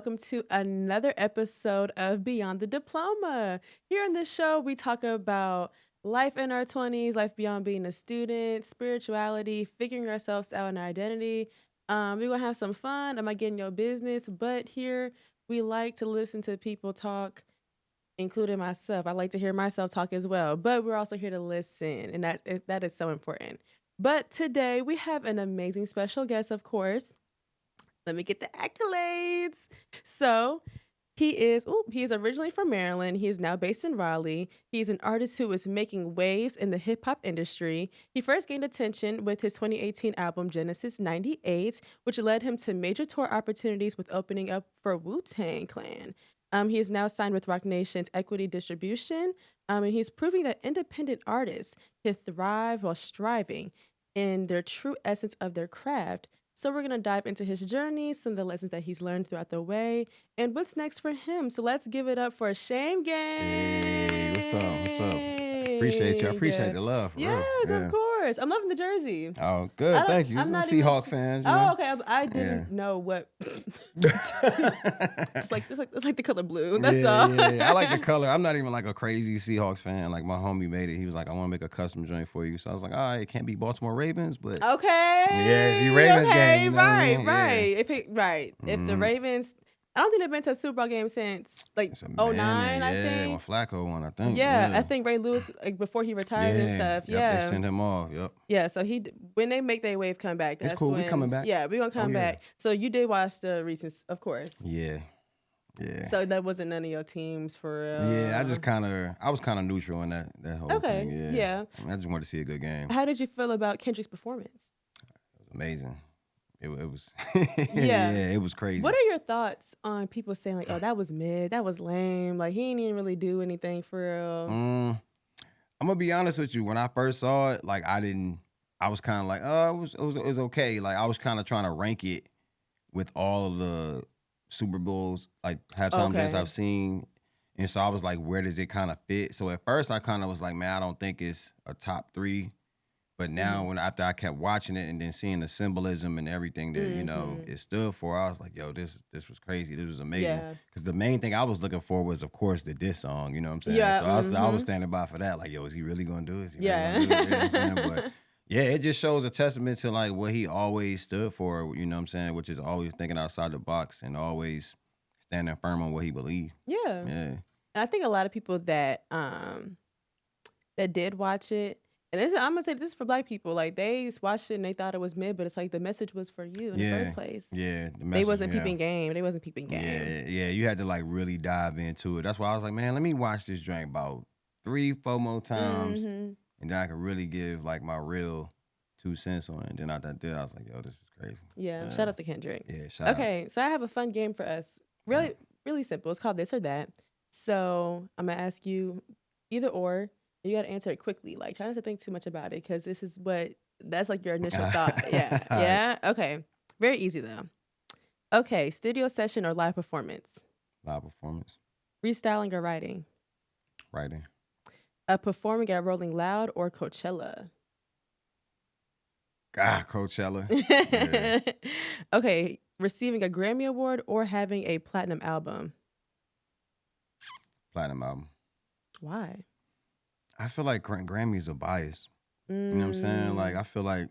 welcome to another episode of Beyond the Diploma. Here on this show, we talk about life in our 20s, life beyond being a student, spirituality, figuring ourselves out and our identity. We're going to have some fun. I'm not getting your business, but here we like to listen to people talk, including myself. I like to hear myself talk as well, but we're also here to listen, and that is so important. But today we have an amazing special guest, of course. Let me get the accolades. So he is originally from Maryland. He is now based in Raleigh. He's an artist who is making waves in the hip hop industry. He first gained attention with his 2018 album Genesis 98, which led him to major tour opportunities with opening up for Wu-Tang Clan. He is now signed with Roc Nation's Equity Distribution, and he's proving that independent artists can thrive while striving in their true essence of their craft. So we're going to dive into his journey, some of the lessons that he's learned throughout the way, and what's next for him. So let's give it up for Shame Gang. Hey, what's up? What's up? Appreciate you. I appreciate the love. For yes, real. of course. I'm loving the jersey. Oh, good. Thank you. I'm not Seahawks fans. Oh, okay. I didn't know what. it's like the color blue. That's all. Yeah. I like the color. I'm not even like a crazy Seahawks fan. Like my homie made it. He was like, I want to make a custom joint for you. So I was like, all right, it can't be Baltimore Ravens, but okay. Yeah, see Ravens game. You know right. Yeah. If the Ravens. I don't think they've been to a Super Bowl game since like 09, I think. when Flacco won, I think. Yeah, I think Ray Lewis, like before he retired and stuff. They sent him off. Yep. Yeah, so when they make their wave come back, that's it's cool. When, we coming back. Yeah, we're gonna come back. So you did watch the recent, of course. Yeah. So that wasn't none of your teams for real. Yeah, I was kind of neutral in that whole thing. Yeah. I mean, I just wanted to see a good game. How did you feel about Kendrick's performance? It was amazing. It was it was crazy. What are your thoughts on people saying like, oh, that was mid, that was lame, like he didn't even really do anything for real? I'm gonna be honest with you. When I first saw it, like I was kind of like, oh, it was okay. Like I was kind of trying to rank it with all of the Super Bowls, like halftime games I've seen, and so I was like, where does it kind of fit? So at first I kind of was like, man, I don't think it's a top 3. But now, after I kept watching it and then seeing the symbolism and everything that it stood for, I was like, "Yo, this was crazy. This was amazing." Because the main thing I was looking for was, of course, the diss song. You know what I'm saying? Yeah. So I was standing by for that. Like, yo, is he really gonna do it? You know what I'm saying? But yeah, it just shows a testament to like what he always stood for. You know what I'm saying? Which is always thinking outside the box and always standing firm on what he believed. Yeah. And I think a lot of people that did watch it. And I'm gonna say this is for Black people. Like they watched it and they thought it was mid, but it's like the message was for you in the first place. Yeah, they wasn't peeping game. They wasn't peeping game. Yeah. You had to like really dive into it. That's why I was like, man, let me watch this drink about 3-4 more times, and then I could really give like my real 2 cents on it. And then after I did, I was like, yo, this is crazy. Yeah. Shout out to Kendrick. Yeah. Shout out. Okay, so I have a fun game for us. Really, really simple. It's called This or That. So I'm gonna ask you either or. You got to answer it quickly. Like, try not to think too much about it because that's like your initial thought. Yeah. Yeah. Okay. Very easy though. Okay. Studio session or live performance? Live performance. Freestyling or writing? Writing. Performing at Rolling Loud or Coachella? Coachella. Yeah. Okay. Receiving a Grammy Award or having a platinum album? Platinum album. Why? I feel like Grammys are biased. You know what I'm saying? Like, I feel like,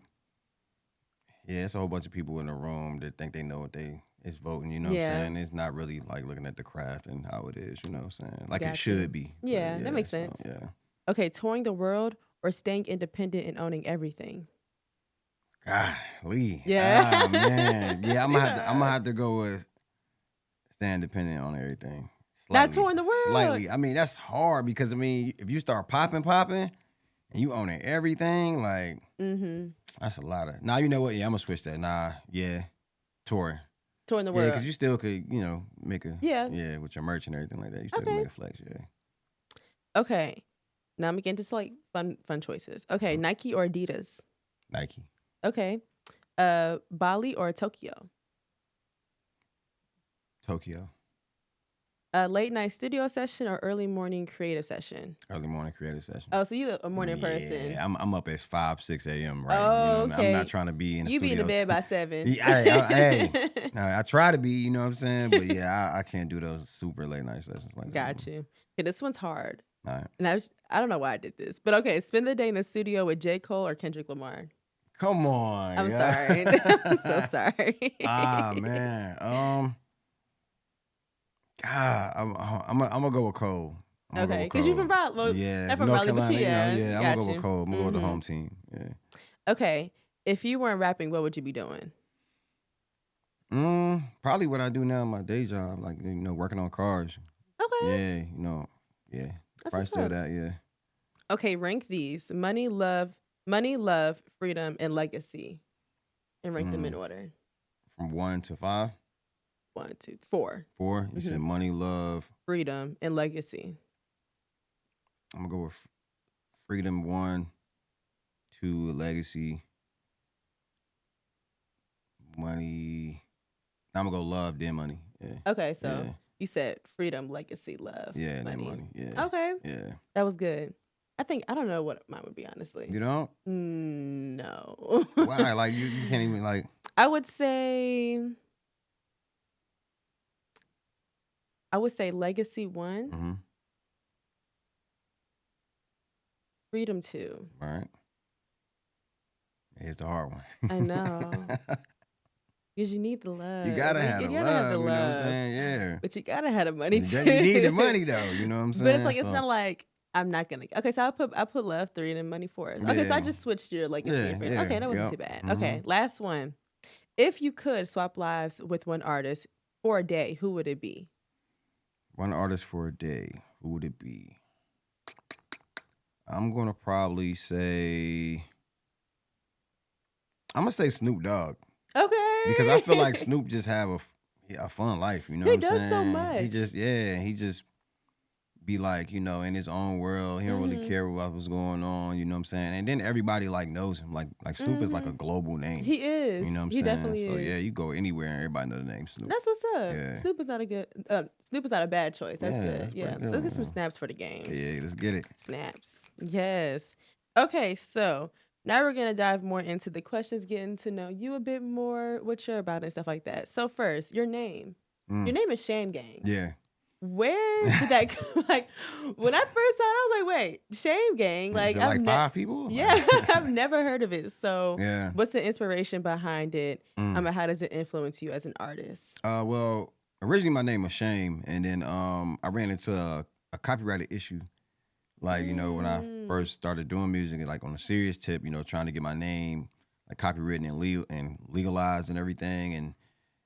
it's a whole bunch of people in the room that think they know what it's voting, you know what I'm saying? It's not really like looking at the craft and how it is, you know what I'm saying? Like it should be. Yeah, that makes sense. Yeah. Okay, touring the world or staying independent and owning everything? Golly. Yeah. Man. Yeah, I'm gonna have to go with staying independent on everything. Not touring the world. Slightly. I mean, that's hard because, I mean, if you start popping, and you owning everything, like, that's a lot of... Nah, you know what? Yeah, I'm going to switch that. Nah, yeah, touring. Touring the world. Yeah, because you still could, make a... Yeah, with your merch and everything like that. You still can make a flex, Okay. Now I'm getting to like fun choices. Okay, Nike or Adidas? Nike. Okay. Bali or Tokyo? Tokyo. A late night studio session or early morning creative session? Early morning creative session. Oh, so you a morning person. Yeah, I'm up at 5, 6 a.m. Right? Oh, I'm not okay. trying to be in the You be in the studio. bed by 7. Hey, I try to be, you know what I'm saying? But yeah, I can't do those super late night sessions like that. Got you. Okay, this one's hard. All right. And I don't know why I did this, but okay, spend the day in the studio with J. Cole or Kendrick Lamar. Come on. I'm yeah. sorry. I'm so sorry. Man. God, I'm gonna go with Cole. Okay, because you from Raleigh. Well, Yeah, not from North Raleigh, but Carolina, yeah. I'm Got gonna go you. with Cole. I'm gonna go with the home team. Yeah. Okay, if you weren't rapping, what would you be doing? Probably what I do now in my day job, like working on cars. Okay. Yeah, yeah. That's Probably what's still up. that, yeah. Okay, rank these: money, love, freedom, and legacy, and rank them in order. From 1 to 5? 1, 2, 4. 4? You said money, love, freedom, and legacy. I'm gonna go with freedom 1, 2, legacy, money. I'm gonna go love, then money. Yeah. Okay, so you said freedom, legacy, love, Yeah, money. then money. Yeah. Okay, Yeah. that was good. I don't know what mine would be, honestly. You don't? No. Why? Like you can't even like. I would say legacy 1, freedom 2. All right. It's the hard one. I know. Because you need the love. You gotta have the love. You know what I'm saying? Yeah. But you gotta have the money too. You need the money though. You know what I'm saying? But it's like, it's not like I'm not gonna. Okay, so I put love 3 and money 4. Okay, so I just switched your legacy. Okay, that wasn't too bad. Okay, last one. If you could swap lives with one artist for a day, who would it be? One artist for a day. Who would it be? I'm gonna probably say. I'm gonna say Snoop Dogg. Okay. Because I feel like Snoop just have a fun life. You know what I'm saying? He does so much. He just be like, in his own world. He don't really care about what's going on. You know what I'm saying? And then everybody like knows him. Like Snoop is like a global name. He is. You know what I'm he saying? definitely so is. yeah, you go anywhere and everybody know the name Snoop. That's what's up. Yeah. Snoop is not a bad choice. That's good. That's Yeah. good, Let's get some snaps for the games. Yeah, let's get it. Snaps. Yes. Okay, so now we're gonna dive more into the questions, getting to know you a bit more, what you're about and stuff like that. So first, your name. Your name is Shame Gang. Yeah. Where did that come? Like, when I first saw it, I was like, wait, Shame Gang? Like, Is it 5 people? Yeah, I've never heard of it. So yeah. What's the inspiration behind it? How does it influence you as an artist? Well, originally my name was Shame, and then I ran into a copyrighted issue. Like, when I first started doing music, and like on a serious tip, trying to get my name like copywritten and legalized and everything. And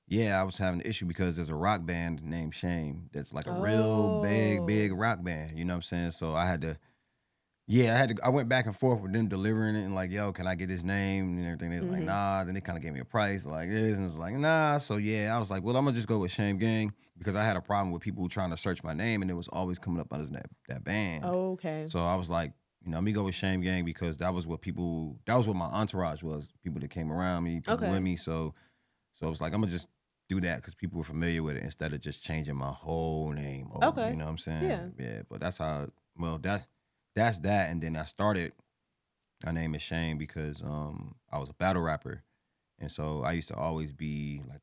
yeah, I was having an issue because there's a rock band named Shame that's like a real big rock band. You know what I'm saying? So I went back and forth with them delivering it and like, yo, can I get this name and everything? They was like, nah. Then they kind of gave me a price like this, and it's like, nah. So yeah, I was like, well, I'm gonna just go with Shame Gang because I had a problem with people trying to search my name and it was always coming up under that band. Oh, okay. So I was like, let me go with Shame Gang because that was what my entourage was. People that came around me, people with me. So it was like, I'm gonna just do that because people were familiar with it instead of just changing my whole name over. Okay. You know what I'm saying? Yeah. But that's how. Well, that's that. And then I started. My name is Shame because I was a battle rapper, and so I used to always be like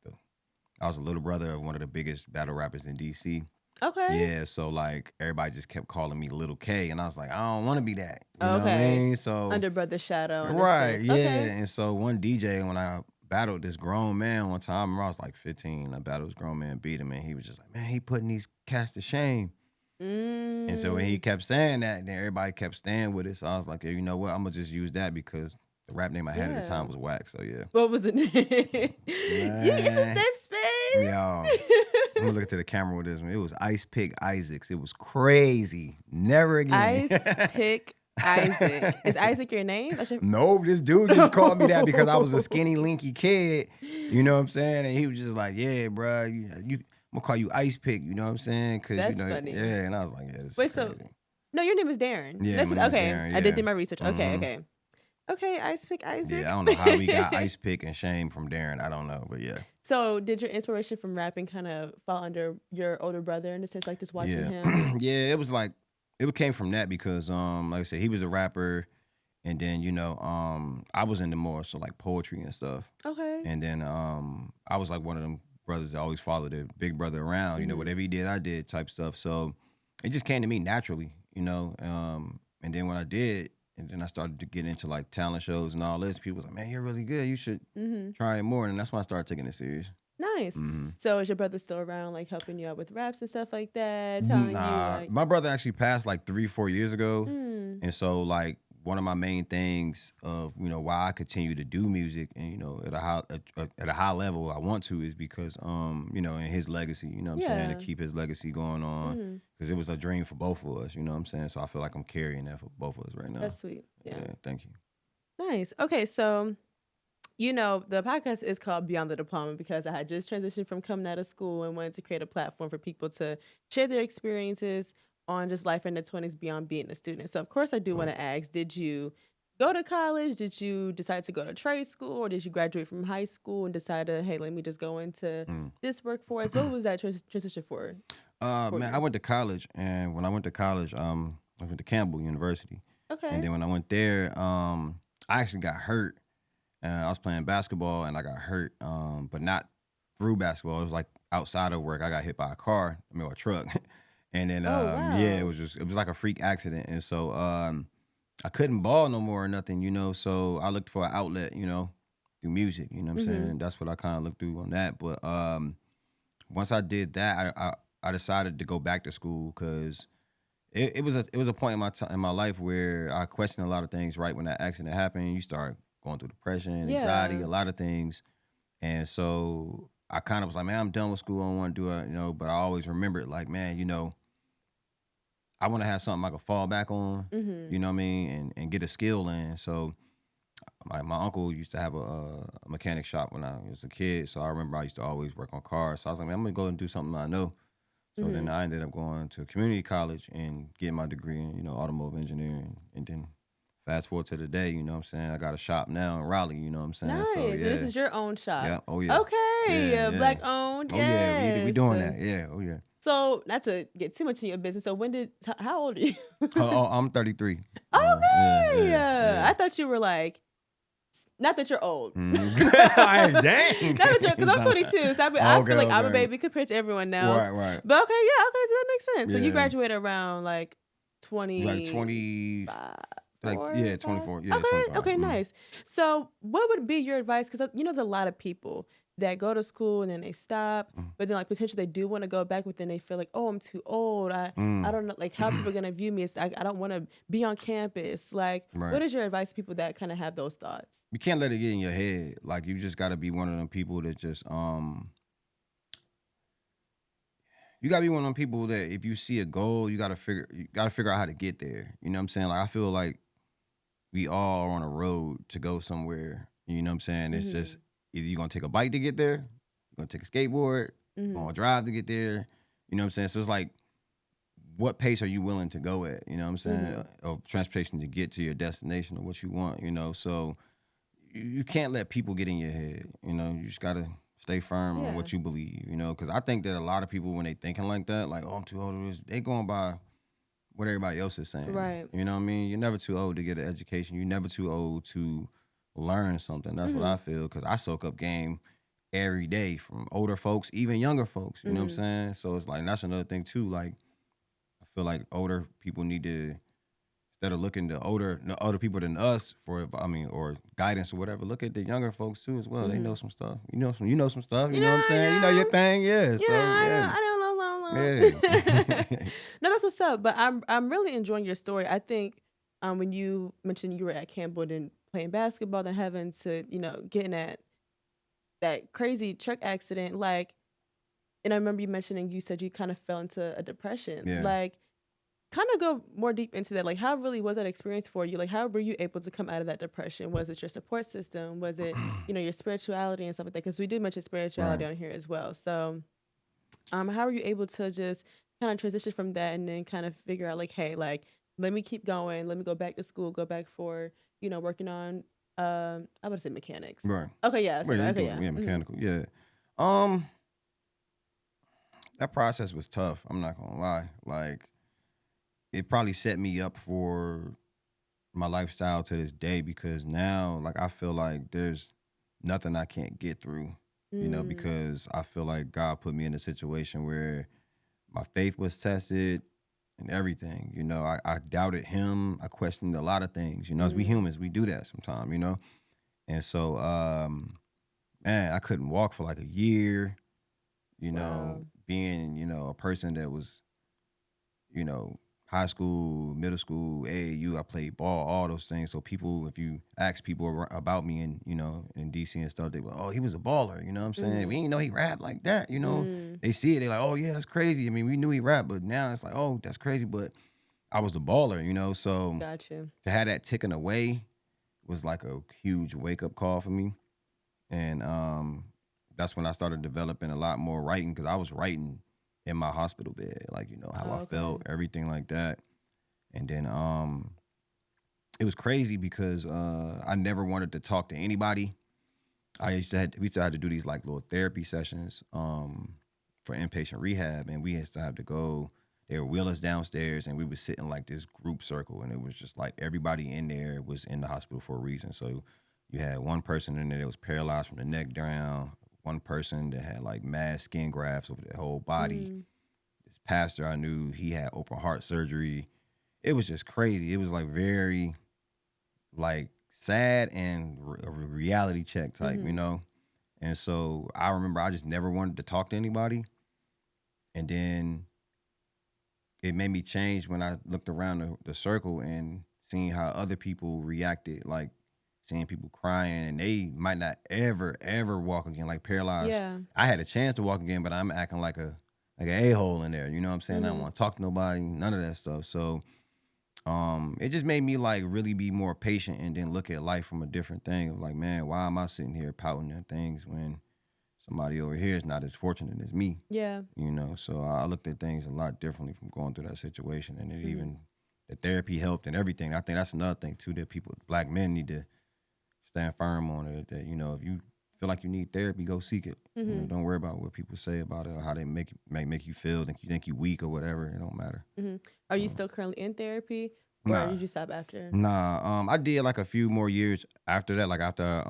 I was a little brother of one of the biggest battle rappers in DC. Okay. Yeah, so like everybody just kept calling me Little K, and I was like, I don't want to be that. You know what I Okay. mean? So Under Brother Shadow. right, yeah. Okay. And so one DJ, when I battled this grown man one time, I remember I was like 15. I battled this grown man, beat him, and he was just like, man, he putting these cats to shame. And so when he kept saying that, then everybody kept staying with it. So I was like, hey, you know what? I'm gonna just use that because the rap name I had at the time was Whack. So yeah. What was the name? It's a safe space. Yo, I'm gonna look to the camera with this one. It was Ice Pick Isaacs. It was crazy. Never again. Ice Pick Isaac. Is Isaac your name? No, this dude just called me that because I was a skinny, linky kid. You know what I'm saying? And he was just like, yeah, bro, I'm gonna call you Ice Pick. You know what I'm saying? Cause That's funny. Yeah, and I was like, yeah, this is crazy. No, your name is Darren. Yeah, okay. Darren, I did yeah. do my research. Okay, okay. Okay, Ice Pick Yeah, Isaac. I don't know how we got Ice Pick and Shame from Darren. I don't know, but yeah. So, did your inspiration from rapping kind of fall under your older brother in a sense, like just watching Yeah. him? Yeah, it was like it came from that because like I said, he was a rapper and then, I was into more so like poetry and stuff. Okay. And then I was like one of them brothers that always followed their big brother around, Mhm. whatever he did, I did type stuff. So it just came to me naturally. And then when I did, and then I started to get into like talent shows and all this, people was like, man, you're really good. You should Mhm. try it more. And that's when I started taking it serious. Nice. hmm So, is your brother still around, like helping you out with raps and stuff like that? Telling you Nah, like, my brother actually passed like 3, 4 years ago. mm, And so like one of my main things of, why I continue to do music and, at a high level I want to is because, in his legacy, you know what I'm saying, to yeah. keep his legacy going on. Mhm. Because it was a dream for both of us, you know what I'm saying? So I feel like I'm carrying that for both of us right now. That's sweet. Yeah. Yeah, thank you. Nice. Okay, so the podcast is called Beyond the Diploma because I had just transitioned from coming out of school and wanted to create a platform for people to share their experiences on just life in their 20s beyond being a student. So, of course, I do want to ask, did you go to college? Did you decide to go to trade school? Or did you graduate from high school and decide to, hey, let me just go into Mm. this workforce? What was that transition for Man, I you? went to college, and when I went to college, I went to Campbell University. And Okay. then when I went there, I actually got hurt. I was playing basketball and I got hurt, but not through basketball. It was like outside of work. I got hit by a car, a truck, and then Oh, yeah, wow. it was like a freak accident, and so I couldn't ball no more or nothing. So I looked for an outlet, through music. You know what I'm Mm-hmm. saying? That's what I kind of looked through on that. But once I did that, I decided to go back to school because it was a point in in my life where I questioned a lot of things. Right when that accident happened, you start going through depression, anxiety, Yeah. a lot of things, and so I kind of was like, man, I'm done with school. I don't want to do it, But I always remembered, like, man, I want to have something I can fall back on. Mm-hmm. You know what I mean, and get a skill in. So my uncle used to have a mechanic shop when I was a kid, so I remember I used to always work on cars. So I was like, man, I'm gonna go and do something I know. So then Mm-hmm. I ended up going to a community college and getting my degree in, automotive engineering. And then fast forward to today, you know what I'm saying? I got a shop now in Raleigh, you know what I'm saying? So Nice. So this yeah. is your own shop. Yeah. Oh yeah. Okay. Yeah, yeah. Black owned. Oh yeah. We Yes. doing that. Yeah. Oh yeah. So not to get too much in your business. So how old are you? I'm 33. Yeah, Okay. yeah, yeah. I thought you were like, not that you're old. Hey, dang. Not that you're, because I'm 22. So I Okay, feel like I'm a okay. baby compared to everyone else. Right, right. But okay, yeah, okay, that makes sense. So you Yeah. graduated around like Like 25, 20, like, yeah, 5? 24. Yeah, Okay, 25. okay, nice. So what would be your advice? Because there's a lot of people that go to school and then they stop, but then like potentially they do want to go back, but then they feel like, oh, I'm too old. I Mm. don't know, like how people are gonna view me. It's I don't want to be on campus. Like, Right. what is your advice to people that kind of have those thoughts? You can't let it get in your head. Like you just gotta be one of them people that just you gotta be one of them people that if you see a goal, you gotta figure out how to get there. You know what I'm saying? Like I feel like we all are on a road to go somewhere. You know what I'm saying? It's Mm-hmm. just either you're gonna take a bike to get there, you're gonna take a skateboard, you're Mm-hmm. gonna drive to get there. You know what I'm saying? So it's like what pace are you willing to go at? You know what I'm saying? Mm-hmm. Of transportation to get to your destination or what you want. So you can't let people get in your head. You just gotta stay firm on Yeah. what you believe. Because I think that a lot of people when they thinking like that, like, oh, I'm too old for this, they going by what everybody else is saying. Right. You know what I mean? You're never too old to get an education. You're never too old to learn something. That's what Mm-hmm. I feel. Because I soak up game every day from older folks, even younger folks. You know what I'm Mm-hmm. saying? So it's like that's another thing too. Like I feel like older people need to instead of looking to older people than us for or guidance or whatever, look at the younger folks too as well. They Mm-hmm. know some stuff. You know some stuff. You know what I'm saying? You know your Yeah, thing, yeah. So yeah, I know. yeah. No, that's what's up. But I'm really enjoying your story. I think when you mentioned you were at Campbell and playing basketball, then having to getting that crazy truck accident, like, and I remember you mentioning you said you kind of fell into a depression, Yeah. like. Kind of go more deep into that. Like, how really was that experience for you? Like, how were you able to come out of that depression? Was it your support system? Was it, your spirituality and stuff like that? Because we do mention spirituality Right. on here as well. So, how were you able to just kind of transition from that and then kind of figure out, like, hey, like, let me keep going. Let me go back to school, go back for, working on, I would say mechanics. Right. Okay, yeah, I Well, said yeah, that. you Okay, doing yeah. mechanical. Yeah. Um, that process was tough. I'm not gonna lie. Like, it probably set me up for my lifestyle to this day because now, like, I feel like there's nothing I can't get through. Mm, Because I feel like God put me in a situation where my faith was tested and everything. I doubted Him. I questioned a lot of things. As we mm, humans, we do that sometimes. And so, man, I couldn't walk for like a year. wow. Being a person that was you know, high school, middle school, AAU, I played ball, all those things. So people, if you ask people about me and, in DC and stuff, they were, oh, he was a baller. You know what I'm saying? We Mhm, didn't know he rapped like that. mm, They see it. They're like, oh, yeah, that's crazy. I mean, we knew he rapped, but now it's like, oh, that's crazy. But I was the baller. So got you. to have that ticking away was like a huge wake up call for me. And that's when I started developing a lot more writing because I was writing in my hospital bed, like, how Oh, I felt, okay. everything like that. And then it was crazy because I never wanted to talk to anybody. We used to have to do these like little therapy sessions for inpatient rehab, and we used to have to go. They would wheel us downstairs, and we would sit in like this group circle, and it was just like everybody in there was in the hospital for a reason. So you had one person in there that was paralyzed from the neck down, one person that had like mad skin grafts over their whole body. Mm, This pastor I knew, he had open heart surgery. It was just crazy. It was like very like sad and a reality check type. mhm. And so I remember I just never wanted to talk to anybody. And then it made me change when I looked around the circle and seeing how other people reacted, like seeing people crying and they might not ever walk again, like paralyzed. Yeah. I had a chance to walk again, but I'm acting like an a-hole in there. You know what I'm saying? I don't Mhm, want to talk to nobody, none of that stuff. So it just made me like really be more patient and then look at life from a different thing of like, man, why am I sitting here pouting at things when somebody over here is not as fortunate as me? yeah. So I looked at things a lot differently from going through that situation, and it Mhm, even the therapy helped and everything. I think that's another thing too that people, black men, need to stand firm on it. That if you feel like you need therapy, go seek it. mhm, Don't worry about what people say about it or how they make you feel. Think you weak or whatever. It don't matter. mhm. Are you Um, still currently in therapy, or nah, did you stop after? nah. I did like a few more years after that, like after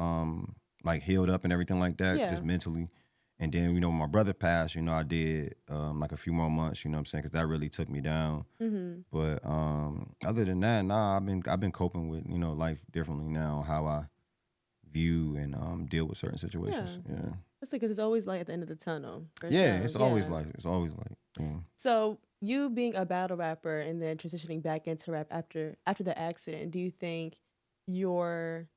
like healed up and everything like that, just Yeah. mentally. And then when my brother passed, I did like a few more months. You know what I'm saying? Because that really took me down. Mhm. But other than that, nah, I've been coping with life differently now, how I view and deal with certain Yeah. situations. Yeah, That's because it's always light at the end of the tunnel, for yeah. sure. It's always Yeah. like yeah. So you being a battle rapper and then transitioning back into rap after the accident, do you think your,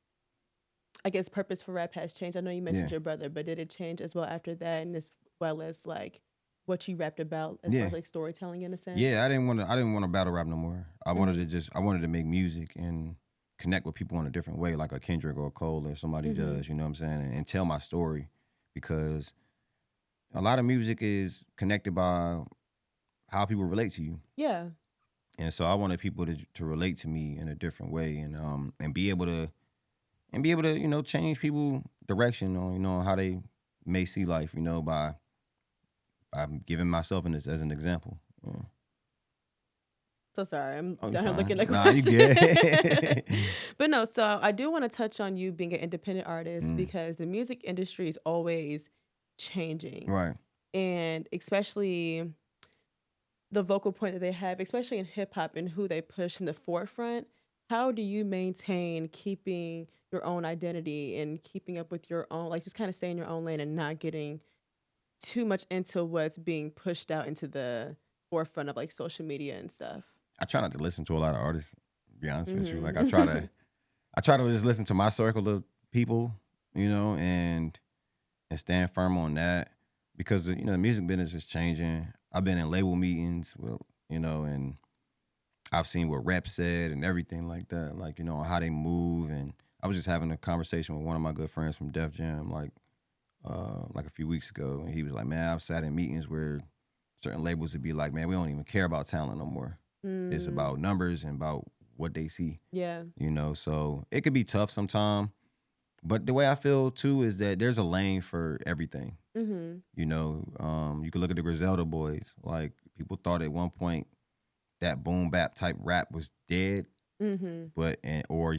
I guess, purpose for rap has changed? I know you mentioned Yeah. your brother, but did it change as well after that, and as well as like what you rapped about as far Yeah. as like storytelling in a sense? Yeah, I didn't want to battle rap no more. Mhm. I wanted to make music and connect with people in a different way, like a Kendrick or a Cole or somebody Mhm. does, you know what I'm saying? And tell my story because a lot of music is connected by how people relate to you. Yeah. And so I wanted people to relate to me in a different way and be able to change people direction on how they may see life, by giving myself as an example. Yeah. So sorry, I'm Oh, you down here fine. looking at Nah, you questions. good. But no, so I do want to touch on you being an independent artist Mm, because the music industry is always changing. right. And especially the vocal point that they have, especially in hip hop and who they push in the forefront. How do you maintain keeping your own identity and keeping up with your own, like just kind of stay in your own lane and not getting too much into what's being pushed out into the forefront of like social media and stuff? I try not to listen to a lot of artists, to be honest with you. Like Hmm. I try to just listen to my circle of people, and stand firm on that because the music business is changing. I've been in label meetings, and I've seen what rep said and everything like that, like how they move. And I was just having a conversation with one of my good friends from Def Jam, like a few weeks ago, and he was like, "Man, I've sat in meetings where certain labels would be like, man, we don't even care about talent no more." It's Mm, about numbers and about what they see, yeah. so it could be tough sometimes. But the way I feel too is that there's a lane for everything. Mhm. You could look at the Griselda boys. Like people thought at one point that boom bap type rap was dead, Mhm. but or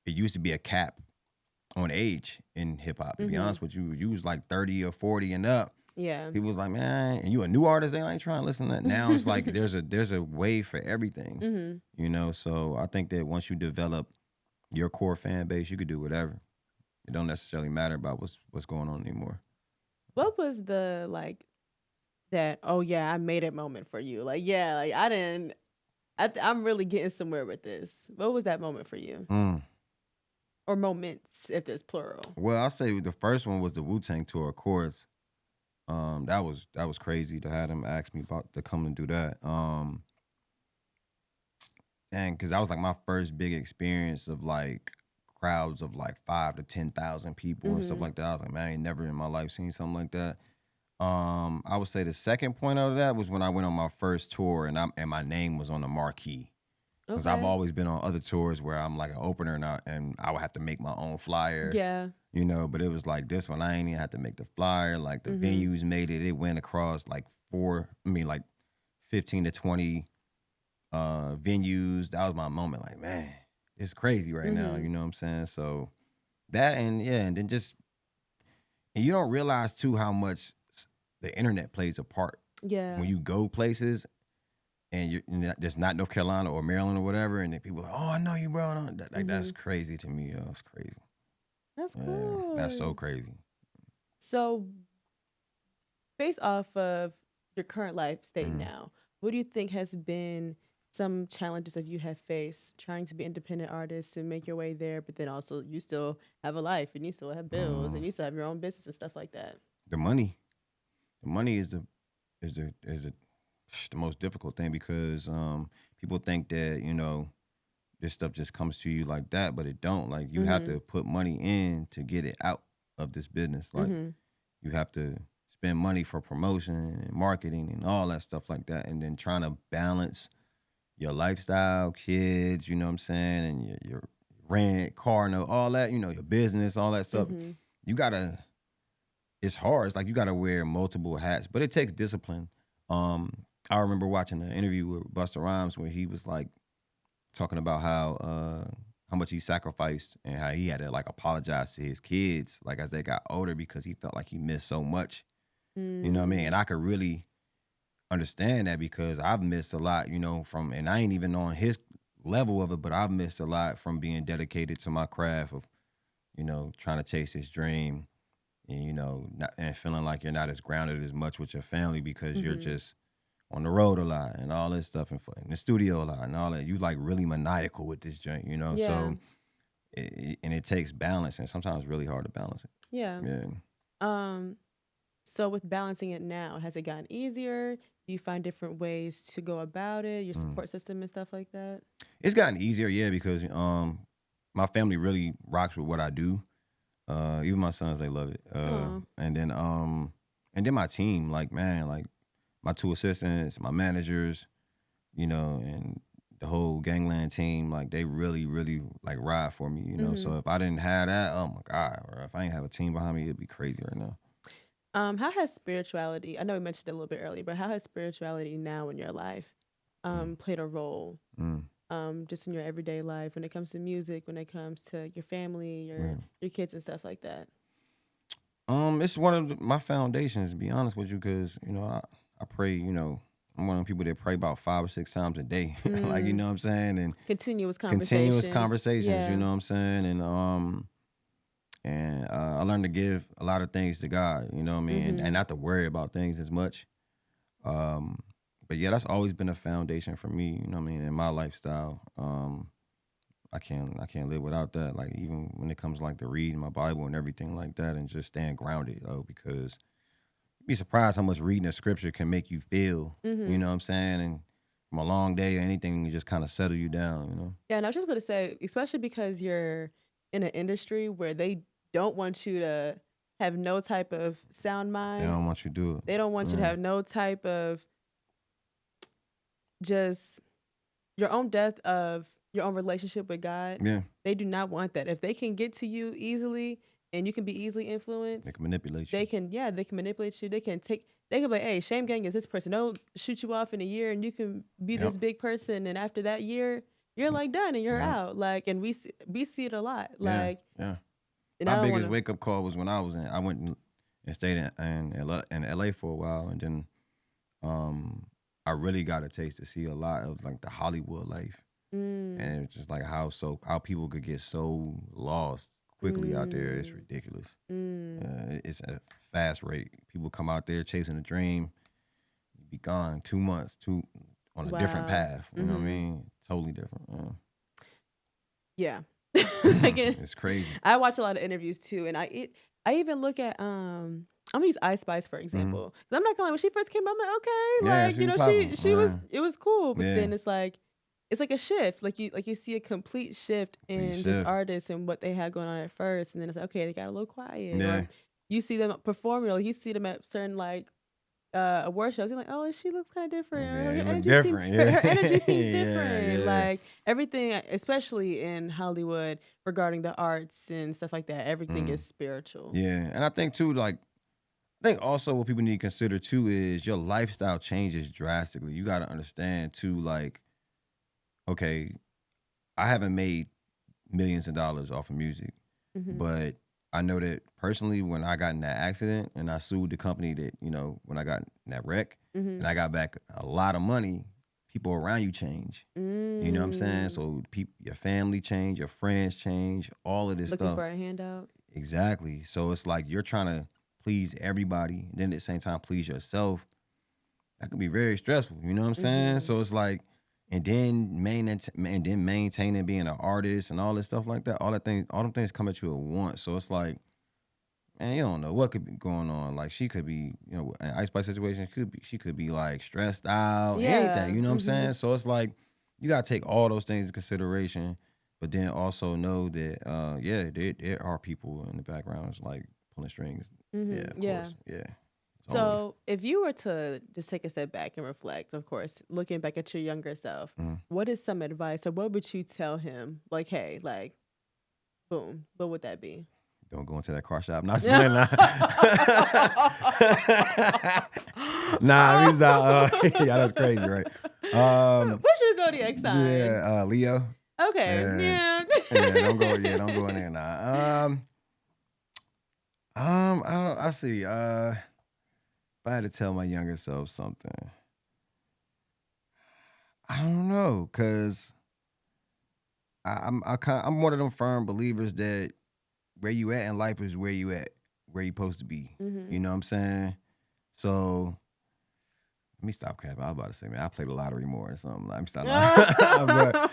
it used to be a cap on age in hip hop. To be Mhm. honest with you, you was like 30 or 40 and up. Yeah. People was like, man, and you a new artist, they ain't trying to listen to that. Now it's like there's a way for everything. Mhm. So I think that once you develop your core fan base, you could do whatever. It don't necessarily matter about what's going on anymore. What was the like that? Oh yeah, I made it moment for you. Like yeah, like I didn't. I'm really getting somewhere with this. What was that moment for you, Mm. or moments if there's plural? Well, I'll say the first one was the Wu-Tang tour, of course. That was crazy to have them ask me about to come and do that. And because that was like my first big experience of like crowds of like 5 to 10,000 people and stuff Mhm. like that. I was like, man, I ain't never in my life seen something like that. I would say the second point of that was when I went on my first tour and my name was on the marquee. Because I've Okay. always been on other tours where I'm like an opener and I would have to make my own flyer, Yeah. but it was like this one, I ain't even have to make the flyer. Like the Mhm. venues made it. It went across like like 15 to 20 venues. That was my moment. Like, man, it's crazy right now. Mhm. You know what I'm saying? So that and yeah, and then just and you don't realize too how much the internet plays a part Yeah. when you go places and you're just not North Carolina or Maryland or whatever, and then people are like, oh, I know you, bro. Like that's Mhm. crazy to me, yo. It's crazy. That's Yeah, that's so cool. crazy. So, based off of your current life state Mm. now, what do you think has been some challenges that you have faced trying to be independent artists and make your way there, but then also you still have a life and you still have bills and Um, you still have your own business and stuff like that? the money, the money is the most difficult thing because people think that this stuff just comes to you like that, but it don't. Like you have Mhm. to put money in to get it out of this business. Like Mhm. you have to spend money for promotion and marketing and all that stuff like that, and then trying to balance your lifestyle, kids, you know what I'm saying, and your rent, car note, all that, your business, all that stuff. Mhm. You gotta. It's hard. It's like you gotta wear multiple hats, but it takes discipline. I remember watching an interview with Busta Rhymes where he was like talking about how much he sacrificed and how he had to like apologize to his kids like as they got older because he felt like he missed so much. You know what I mean? Mm. And I could really understand that because I've missed a lot, from and I ain't even on his level of it, but I've missed a lot from being dedicated to my craft of, trying to chase this dream and not and feeling like you're not as grounded as much with your family because you're Mhm. just on the road a lot and all this stuff and in the studio a lot and all that. You like really maniacal with this joint, Yeah. So and it takes balance and sometimes it's really hard to balance it. Yeah. Yeah. Um so with balancing it now, has it gotten easier? Do you find different ways to go about it, your Mm. support system and stuff like that? It's gotten easier, yeah, because my family really rocks with what I do. Even my sons, they love it. Oh. And then my team, like man, like my two assistants, my managers, and the whole gangland team, like they really, really like ride for me. Mhm. So if I didn't have that, oh my God, or if I didn't have a team behind me, it'd be crazy right now. How has spirituality, I know we mentioned it a little bit earlier, but how has spirituality now in your life Mm, played a role mm, just in your everyday life when it comes to music, when it comes to your family, right. your kids and stuff like that? It's one of my foundations, to be honest with you, because I pray. I'm one of the people that pray about 5 or 6 times a day, like Mm, what I'm saying, and continuous continuous conversation. conversations. You Yeah. know what I'm saying, and I learned to give a lot of things to God. You know what I mean, and Mhm. not to worry about things as much. Um, but yeah, that's always been a foundation for me. You know what I mean, in my lifestyle. I can't live without that. Like even when it comes to, like to reading my Bible and everything like that, and just staying grounded, because you'd be surprised how much reading a scripture can make you feel. You Mhm. know what I'm saying? And from a long day or anything, just kind of settle you down. Yeah, and I was just going to say, especially because you're in an industry where they don't want you to have no type of sound They mind. don't want you to do it. They don't want you to Yeah. have no type of just your own death of your own relationship with God. Yeah. They do not want that. If they can get to you easily and you can be easily influenced, They can manipulate you. they can manipulate you. They can be like, hey, shame gang is this person. They'll shoot you off in a year and you can be this big person. And after that year, you're like done and you're out. Like, and we see it a lot. Like, yeah. And My biggest wake up call was when I went and stayed in LA for a while, and then I really got a taste to see a lot of like the Hollywood life, and it's just like how people could get so lost quickly out there. It's ridiculous. It's a fast rate. People come out there chasing a dream, be gone 2 months, on a different path. You know what I mean? Totally different. Yeah. Again, it's crazy. I watch a lot of interviews too, and I even look at I'm gonna use Ice Spice for example. I'm not gonna lie, when she first came out, I'm like, okay, like she was it was cool, but then it's like a shift. Like you see a complete shift in just artists and what they had going on at first, and then it's like, okay, they got a little quiet. Yeah. Or you see them performing, or you see them at certain like award shows. You're like, oh, she looks kind of different. Yeah, her energy seems different. Like everything, especially in Hollywood, regarding the arts and stuff like that, everything is spiritual. Yeah, and I think too, like, I think also what people need to consider too is your lifestyle changes drastically. You got to understand too, like, okay, I haven't made millions of dollars off of music, but I know that personally when I got in that accident and I sued the company that, when I got in that wreck and I got back a lot of money, people around you change. You know what I'm saying? So your family change, your friends change, all of this Looking stuff. for a handout. Exactly. So it's like you're trying to please everybody, and then at the same time please yourself. That could be very stressful. You know what I'm saying? So it's like, and then maintaining being an artist and all this stuff like that, all them things come at you at once. So it's like, man, you don't know what could be going on. Like she could be, an Ice Spice situation, she could be like stressed out, anything, you know what I'm saying? So it's like, you gotta take all those things into consideration, but then also know that, there are people in the background like pulling strings. Yeah, of course. Yeah. So if you were to just take a step back and reflect, of course, looking back at your younger self, what is some advice or what would you tell him? Like, hey, like, boom, what would that be? Don't go into that car shop. Not spilling. Nah, he's not. Yeah, that's crazy, right? What's your zodiac sign? Yeah, Leo. Okay. Yeah. Don't go in there now. I see. If I had to tell my younger self something, I don't know, cause I'm one of them firm believers that where you at in life is where you at, where you supposed to be. You know what I'm saying? So let me stop capping. I was about to say, man, I played the lottery more or something. Let me stop. But,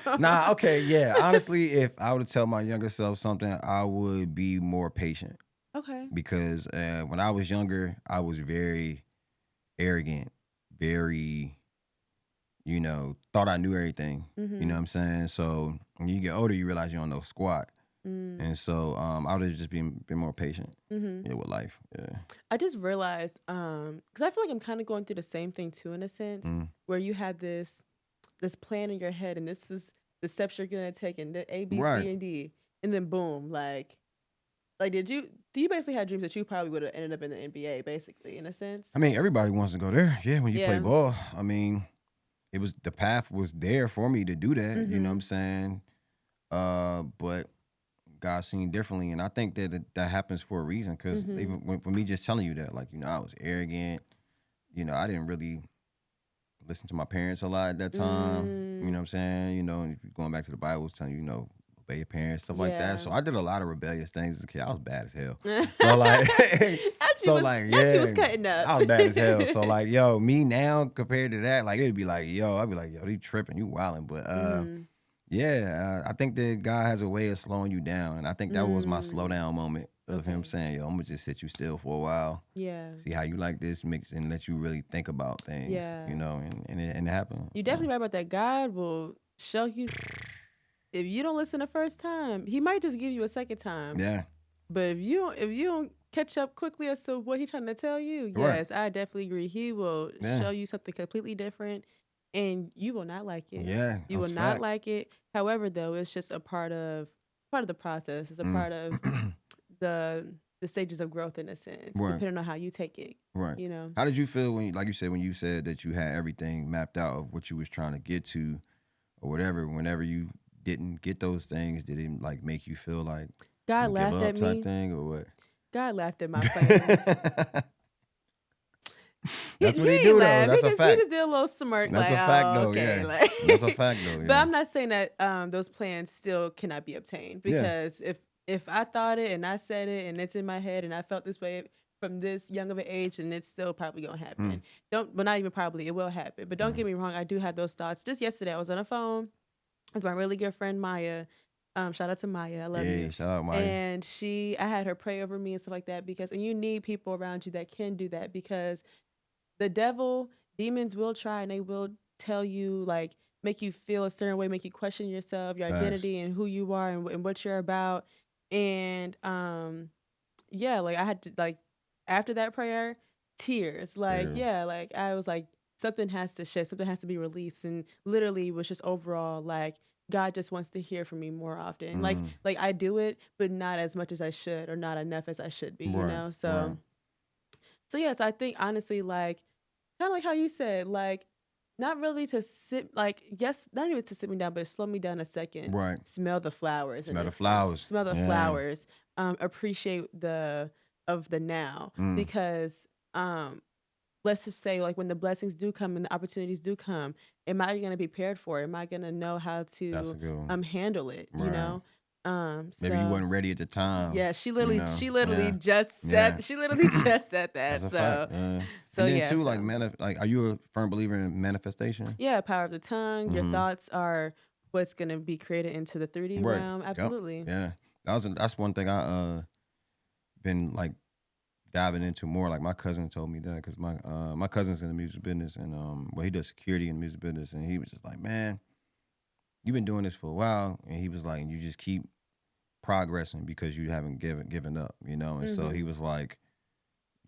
okay, yeah. Honestly, if I were to tell my younger self something, I would be more patient. Okay. Because when I was younger, I was very arrogant, very, thought I knew everything. You know what I'm saying? So when you get older, you realize you don't know squat. And so I would have just been more patient with life. Yeah. I just realized, because I feel like I'm kind of going through the same thing too, in a sense, where you had this plan in your head, and this is the steps you're gonna take, and the A, B, C, and D, and then boom, like do you basically had dreams that you probably would have ended up in the NBA, basically, in a sense? I mean, everybody wants to go there. Yeah, when you play ball. I mean, the path was there for me to do that. You know what I'm saying? But God seen differently, and I think that happens for a reason. Because even for me, just telling you that, like, I was arrogant. I didn't really listen to my parents a lot at that time. You know what I'm saying? And if you're going back to the Bible, it's telling you, obey your parents, stuff like that. So I did a lot of rebellious things as a kid. I was bad as hell. So like, you was cutting up. I was bad as hell. So like, yo, me now compared to that, like it'd be like, I'd be like, they tripping, you wilding. But I think that God has a way of slowing you down, and I think that was my slow down moment of him saying, I'm gonna just sit you still for a while. Yeah. See how you like this mix and let you really think about things. Yeah. And it happened. You definitely right about that. God will show you. If you don't listen the first time, he might just give you a second time. Yeah. But if you don't catch up quickly as to what he's trying to tell you, yes, I definitely agree. He will show you something completely different. and you will not like it. Yeah, You will that's not fact. like it. However, though, it's just a part of the process. It's a Mm. part of the the stages of growth in a sense, Right, depending on how you take it. right. You know. How did you feel when, like you said, when you said that you had everything mapped out of what you was trying to get to, or whatever? Whenever you didn't get those things, did it like make you feel like God you give laughed up at type me. thing, or what? God laughed at my plans. He That's what he he ain't do though. laugh. That's a He fact. just did a little smirk, That's like, a fact oh, though. okay, Yeah, like. that's a fact though. But Yeah, I'm not saying that those plans still cannot be obtained yeah. because if I thought it and I said it and it's in my head and I felt this way from this young of an age, then it's still probably gonna Mm. happen. Don't, but not even probably, it will happen. But don't Mm. get me wrong, I do have those thoughts. Just yesterday, I was on the phone with my really good friend Maya. Shout out to Maya, I love Yeah, you. shout out Maya. And I had her pray over me and stuff like that and you need people around you that can do that because the demons will try and they will tell you, like, make you feel a certain way, make you question yourself, your Facts. identity and who you are and what you're about. And yeah, like I had to, like, after that prayer, tears. Like, Yeah. yeah, like I was like, something has to shift, something has to be released. And literally was just overall like God just wants to hear from me more often. Mm. Like I do it, but not as much as I should or not enough as I should be, you Right. know? Right. So yes, I think honestly, like kind of like how you said, like not really to sit, like yes, not even to sit me down, but slow me down a second, Right. smell the flowers, in Smell a the sense, flowers. smell the Yeah. flowers, appreciate the now, Mm. because let's just say like when the blessings do come and the opportunities do come, am I going to be prepared for it? Am I going to know how That's a to good one. handle it? You Right. know, Maybe you so. wasn't ready at the time. Yeah, You know. Yeah. she literally just said That's that. a fact. So And then yeah, too, like so like, are you a firm believer in manifestation? yeah, power of the tongue. Your Mm-hmm. thoughts are what's gonna be created into the 3D Right. realm. Yep. Absolutely. Yeah. That's one thing I been like diving into more. Like my cousin told me that because my cousin's in the music business and well he does security in the music business and he was just like, man, you've been doing this for a while, and he was like, you just keep progressing because you haven't given up, you know. And so he Mm-hmm. was like,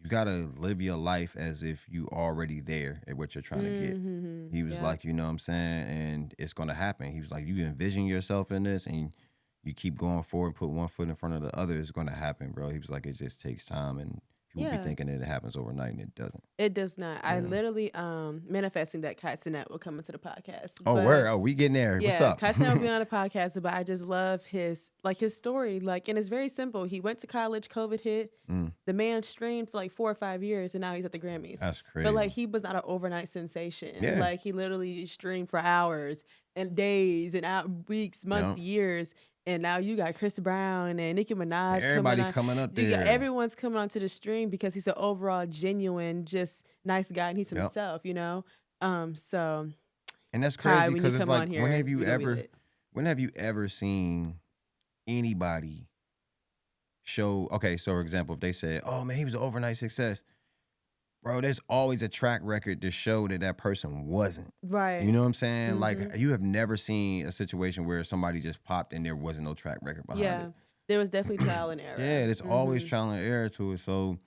you gotta live your life as if you already there at what you're trying to get. Mm-hmm. He was Yeah. like, you know what I'm saying, and it's gonna happen. He was like, you envision yourself in this and you keep going forward, put one foot in front of the other, it's gonna happen, bro. He was like, it just takes time, and people be Yeah. thinking that it happens overnight, and it doesn't. It does not. I Yeah. literally manifesting that Kai Cenat will come into the podcast. Oh, where? But Oh, we getting there. What's yeah, up? Kai Cenat will be on the podcast, but I just love his story. Like, and it's very simple. He went to college, COVID hit. Mm, The man streamed for like 4 or 5 years and now he's at the Grammys. that's But like crazy. he was not an overnight sensation. Yeah. Like he literally streamed for hours and days and weeks, months, Yep. years. And now you got Chris Brown and Nicki Minaj Everybody coming on. coming up You got there. everyone's coming onto the stream because he's an overall genuine, just nice guy and he's Yep. himself, you know? So And that's Kai, crazy when you because it's come on like, here, when have you ever seen anybody show? Okay, so for example, if they said, "Oh man, he was an overnight success," bro, there's always a track record to show that that person wasn't. Right. You know what I'm saying? Mhm. Like you have never seen a situation where somebody just popped and there wasn't no track record behind Yeah. it. There was definitely trial and error. Yeah, there's always Mhm. trial and error to it. So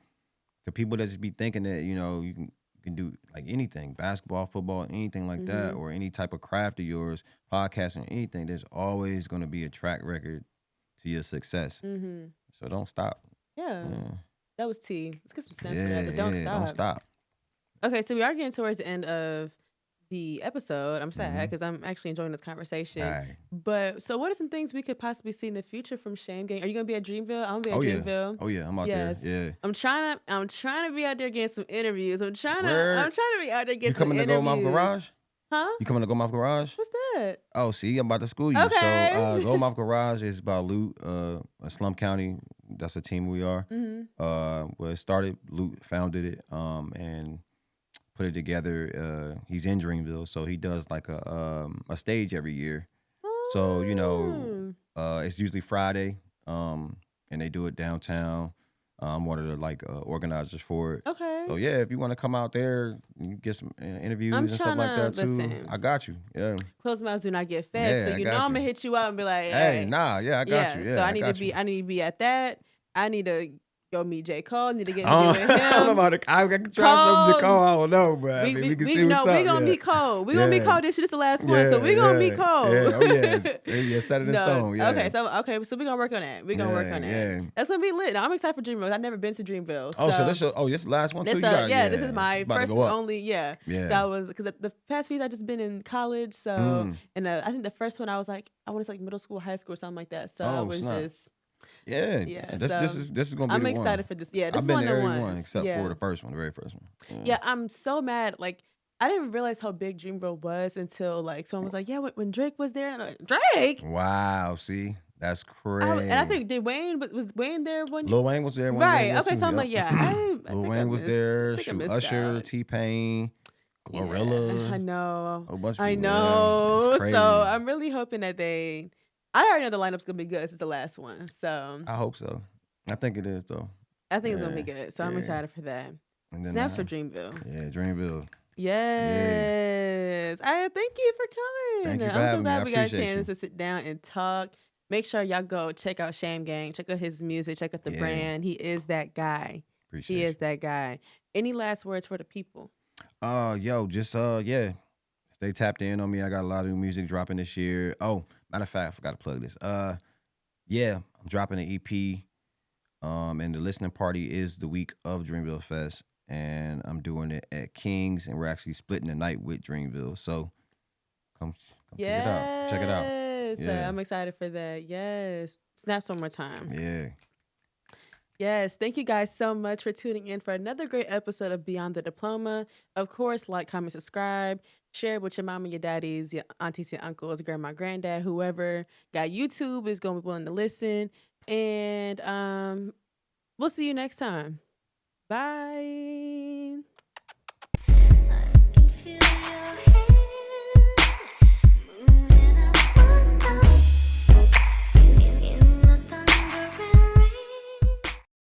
the people that just be thinking that, you know, you can do like anything, basketball, football, anything like that, Mhm. or any type of craft of yours, podcasting, anything, there's always going to be a track record to your success. Mhm. So don't stop. Yeah. Yeah, That was T. Let's get some snaps for yeah, that. Don't yeah, stop. don't stop. Okay, so we are getting towards the end of the episode. I'm sad Mhm. because I'm actually enjoying this All conversation. right. But so, what are some things we could possibly see in the future from Shame Gang? Are you gonna be at Dreamville? I'm gonna be at Oh yeah. Dreamville. Oh yeah, I'm out Yes. there. Yeah. I'm trying to be out there getting some interviews. I'm trying Word. to be out there You getting some coming to interviews. Go Mouth Garage? Huh? You coming to Go Mouth Garage? What's that? Oh, see, I'm about to school you. Okay. So Go Mouth Garage is about Loot, a Slum County. That's a team we are. Mm-hmm. Well, it started, Loot founded it, and put it together. He's in Dreamville, so he does like a stage every year. So, you know, it's usually Friday, and they do it downtown. I'm one of the like organizers for it. Okay. So yeah, if you want to come out there, you get some interviews I'm and stuff like that too. listen. I got you. Yeah. Closed mouths do not get fed. Yeah, So I you got know I'm gonna you. hit you up and be like, Hey, hey. nah, yeah, I got you. Yeah, So I got I need to be at that. I need to go meet J. Cole. Need to get I with him. don't know about it. I can try something to Cole. I don't know, but I mean, we can see what's up. We gonna meet Cole. We gonna meet Cole. This is the last one, so we gonna meet Cole. Yeah, oh yeah, set it in stone. Yeah. Okay, so we gonna work on that. We gonna work on that. Yeah. That's gonna be lit. Now, I'm excited for Dreamville. I've never been to Dreamville. So. This is the last one too. This is my first only. Yeah. So I was because the past few I just been in college. So and I think the first one I was like I want to say like middle school, high school, or something like that. So I was just. Yeah. This is gonna be. I'm excited for this. Yeah, this I've been to every one one except for the first one, the very first one. Yeah, I'm so mad. Like I didn't realize how big Dreamville was until like someone was like, "Yeah, when Drake was there." And I'm like, Drake. Wow. See, that's crazy. And I think was Wayne there one year? Lil Wayne was there one year. Right. Okay, so I'm like, Lil Wayne was there. Usher, T-Pain. Glorilla. Yeah, I know. A bunch of I people, know. So I'm really hoping that I already know the lineup's gonna be good. This is the last one, so I hope so. I think it is though. I think it's gonna be good. So I'm excited for that. And then, Snaps for Dreamville. Yeah, Dreamville. Yes. I thank you for coming. Thank you for I'm so glad we got a chance to sit down and talk. Make sure y'all go check out Shame Gang. Check out his music. Check out the brand. He is that guy. He is that guy. Any last words for the people? Just stay tapped in on me. I got a lot of new music dropping this year. Oh, matter of fact, I forgot to plug this. I'm dropping an EP. And the listening party is the week of Dreamville Fest, and I'm doing it at King's, and we're actually splitting the night with Dreamville. So come check it out. Check it out. Yeah. I'm excited for that. Yes. Snaps one more time. Yeah. Yes, thank you guys so much for tuning in for another great episode of Beyond the Diploma. Of course, like, comment, subscribe, share it with your mama, your daddies, your aunties, your uncles, grandma, granddad, whoever got YouTube is going to be willing to listen. And we'll see you next time. Bye.